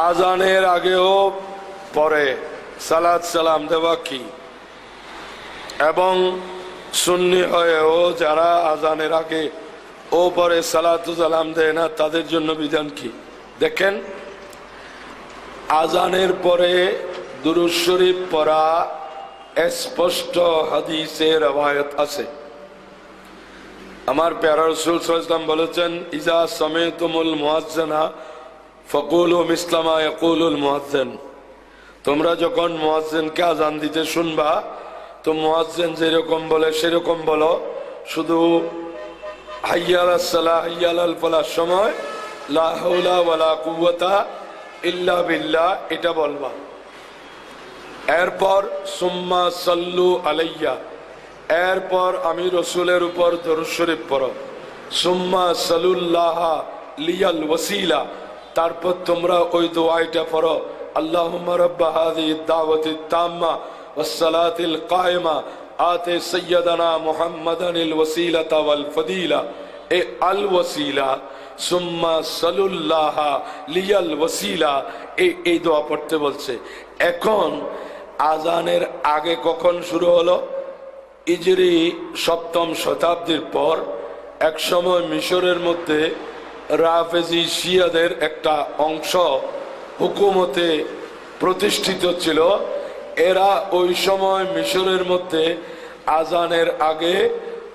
আজানের আগেও পরে সালাত সালাম দেওয়া কি, এবং সুন্নি হয়েও যারা আজানের আগে ও পরে সালাত সালাম দেয় না তাদের জন্য বিধান কি? দেখেন, আজানের পরে দুরূদ শরীফ পড়া স্পষ্ট হাদিসে রওয়ায়াত আছে। আমার প্যারা রাসূল সাল্লাল্লাহু আলাইহি ওয়াসাল্লাম বলেছেন, ইজা সামিতুমুল মুয়াজ্জিনা ফাকুলু মিসলা মা ইয়াকুলুল মুয়াজ্জিন। তোমরা যখন মুয়াজ্জিনকে আজান দিতে শুনবা তো মুয়াজ্জিন যেরকম বলে সেরকম বলো, শুধু হাইয়া আলাস সালাহ হাইয়া আলাল ফালাহ সময় লা হাওলা ওয়ালা কুওয়াতা ইল্লা বিল্লাহ এটা বলবা। এরপর সুম্মা সাল্লু আলাইয়া, এরপর আমি রসুলের উপর দরুদ শরীফ পড়ো। সুম্মা সালুল্লাহ লিয়াল ওয়াসিলা, তারপর তোমরা ওই দোয়াটা পড়ো, আল্লাহুম্মা রাব্বা হাযিহিদ দাওয়াতিত তাম্মা ওয়াস সালাতিল কায়েমা আতে সাইয়্যিদানা মুহাম্মাদানিল ওয়াসিলাতা ওয়াল ফাদিলা। এ আল ওয়াসিলা সুম্মা সালুল্লাহ লিয়াল ওয়াসিলা, এই দোয়া পড়তে বলছে। এখন আজানের আগে কখন শুরু হলো? ইজরি 7ম শতাব্দীর পর এক সময় মিশরের মধ্যে রাফেজি শিয়াদের একটা অংশ হুকুমতে প্রতিষ্ঠিত ছিল। এরা ওই সময় মিশরের মধ্যে আজানের আগে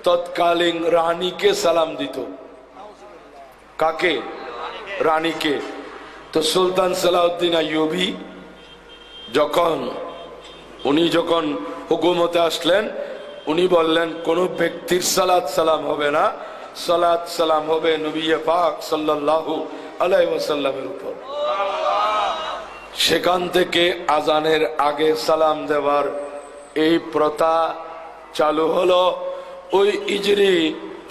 তৎকালীন রানীকে সালাম দিত। কাকে? রানীকে। তো সুলতান সালাউদ্দিন আইয়ুবী উনি যখন হুকুমতে আসলেন, উনি বললেন কোন ব্যক্তির সালাত সালাম হবে না, সালাত সালাম হবে নবী পাক সাল্লাল্লাহু আলাইহি ওয়াসাল্লামের উপর। সেখান থেকে আজানের আগে সালাম দেওয়ার এই প্রথা চালু হলো। ওই ইজরি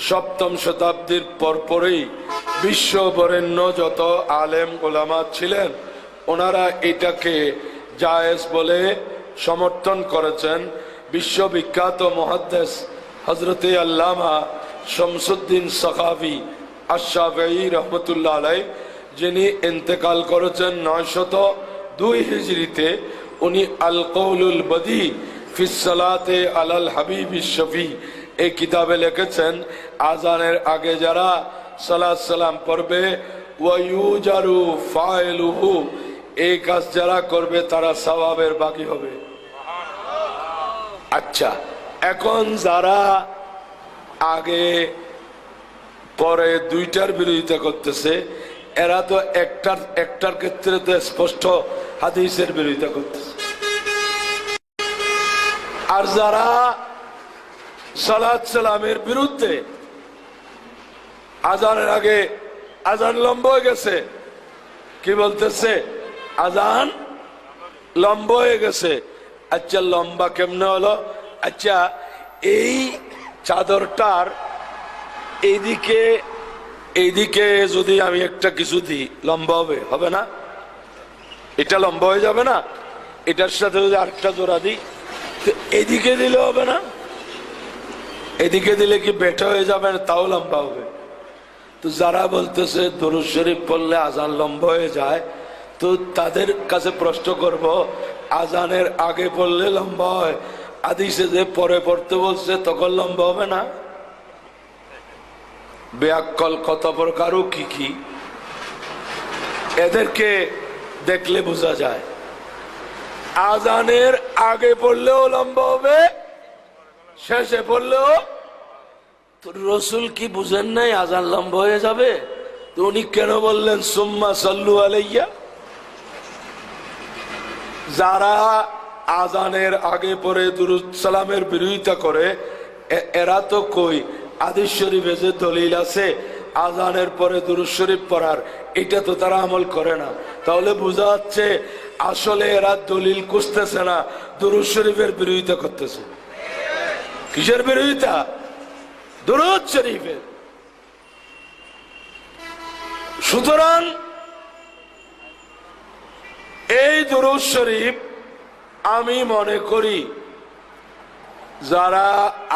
7ম শতাব্দীর পরপরই বিশ্ব বরেণ্য যত আলেম ওলামা ছিলেন ওনারা এটাকে জায়েজ বলে সমর্থন করেছেন। বিশ্ববিখ্যাত মুহাদ্দিস হযরতে আল্লামা শামসুদ্দিন সাখাভী আশ-শাফিঈ রাহমাতুল্লাহ আলাইহি, যিনি ইন্তেকাল করেছেন 902 হিজরিতে, উনি আল কওলুল বদী ফিস সালাতে আলাল হাবিবিশ শফি এই কিতাবে লিখেছেন, আজানের আগে যারা সালাত সালাম পড়বে ওয়া ইউজারু ফাইলুহু, এই কাজ যারা করবে তারা সওয়াবের ভাগী হবে। আচ্ছা, এখন যারা আগে পরে দুইটার বিরোধিতা করতেছে, এরা তো একটার ক্ষেত্রে তো স্পষ্ট হাদিসের বিরোধিতা করতেছে। আর যারা সালাত সালামের বিরুদ্ধে, আজানের আগে আজান লম্বা হয়ে গেছে, কি বলতেছে? আজান লম্বা হয়ে গেছে। আচ্ছা, লম্বা কেমনে হলো? আচ্ছা, এই চাদরটার এইদিকে যদি আমি একটা কিছু দিই লম্বা হবে না? এটা লম্বা হয়ে যাবে না? এটার সাথে যদি আরেকটা জোড়া দিই তো এদিকে দিলে হবে না? এদিকে দিলে কি বেটা হয়ে যাবে না? তাও লম্বা হবে। তো যারা বলতেছে দরুদ শরীফ পড়লে আজান লম্বা হয়ে যায়, তো তাদের কাছে প্রশ্ন করব, আজানের আগে পড়লে লম্বা হয়, হাদিসে যে পরে পড়তে বলছে তখন লম্বা হবে না? বেয়াক্কল কত প্রকার ও কি কি, এদেরকে দেখলে বোঝা যায়। আজানের আগে পড়লেও লম্বা হবে, শেষে পড়লেও। তো রসুল কি বুঝেন নাই আজান লম্বা হয়ে যাবে? তো উনি কেন বললেন সুম্মা সাল্লু আলাইয়া? যারা আজানের আগে পরে দুরূদ সালামের বিরোধিতা করে, এরা তো কই হাদিস শরীফে যে দলিল আছে আজানের পরে দুরূদ শরীফ পড়ার, এটা তো তারা আমল করে না। তাহলে বোঝা যাচ্ছে আসলে এরা দলিল খুঁজতেছে না, দুরূদ শরীফের বিরোধিতা করতেছে। কিসের বিরোধিতা? দুরূদ শরীফের। সুতরাং এই দুরূদ শরীফ আমি মনে করি যারা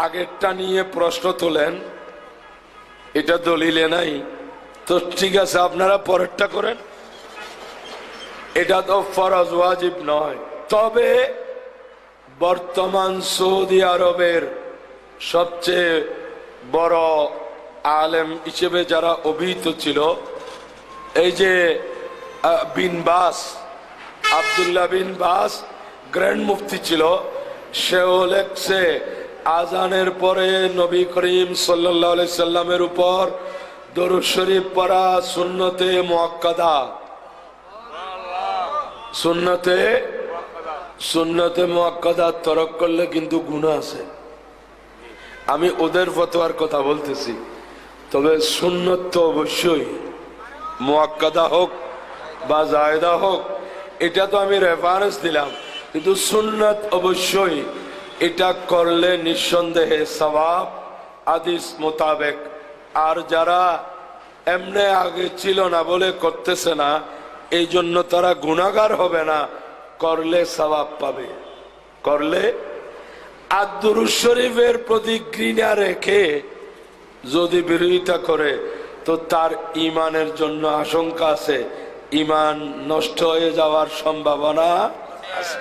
আগেরটা নিয়ে প্রশ্ন তোলেন এটা দলিলে নাই, তো ঠিক আছে আপনারা পরেরটা করেন। এটা তো ফরজ ওয়াজিব নয়। তবে বর্তমান সৌদি আরবের সবচেয়ে বড় আলেম হিসেবে যারা অভিহিত ছিল, এই যে বিন বাস, আব্দুল্লাহ বিন বাস গ্র্যান্ড মুফতি ছিল, সেও লেখছে আজানের পরে নবী করিম সাল্লাল্লাহু আলাইহি সাল্লামের উপর দরুদ শরীফ পড়া সুন্নতে মুআক্কাদা। সুন্নতে মুআক্কাদা তরক করলে কিন্তু গুনাহ আছে। আমি ওদের ফতোয়ার কথা বলতেছি, তবে সুন্নত তো অবশ্যই, মুআক্কাদা হোক বা জায়েদা হোক, এটা তো আমি রেফারেন্স দিলাম, কিন্তু সুন্নত অবশ্যই। এটা করলে নিঃসন্দেহে সওয়াব হাদিস মোতাবেক। আর যারা এমনি আগে ছিল না বলে করতেছে না, এই জন্য তারা গুনাহগার হবে না, করলে সওয়াব পাবে। করলে আর দুরূদ শরীফের প্রতি ঘৃণা রেখে যদি বিরোধিতা করে, তো তার ঈমানের জন্য আশঙ্কা আছে, ঈমান নষ্ট হয়ে যাওয়ার সম্ভাবনা আছে।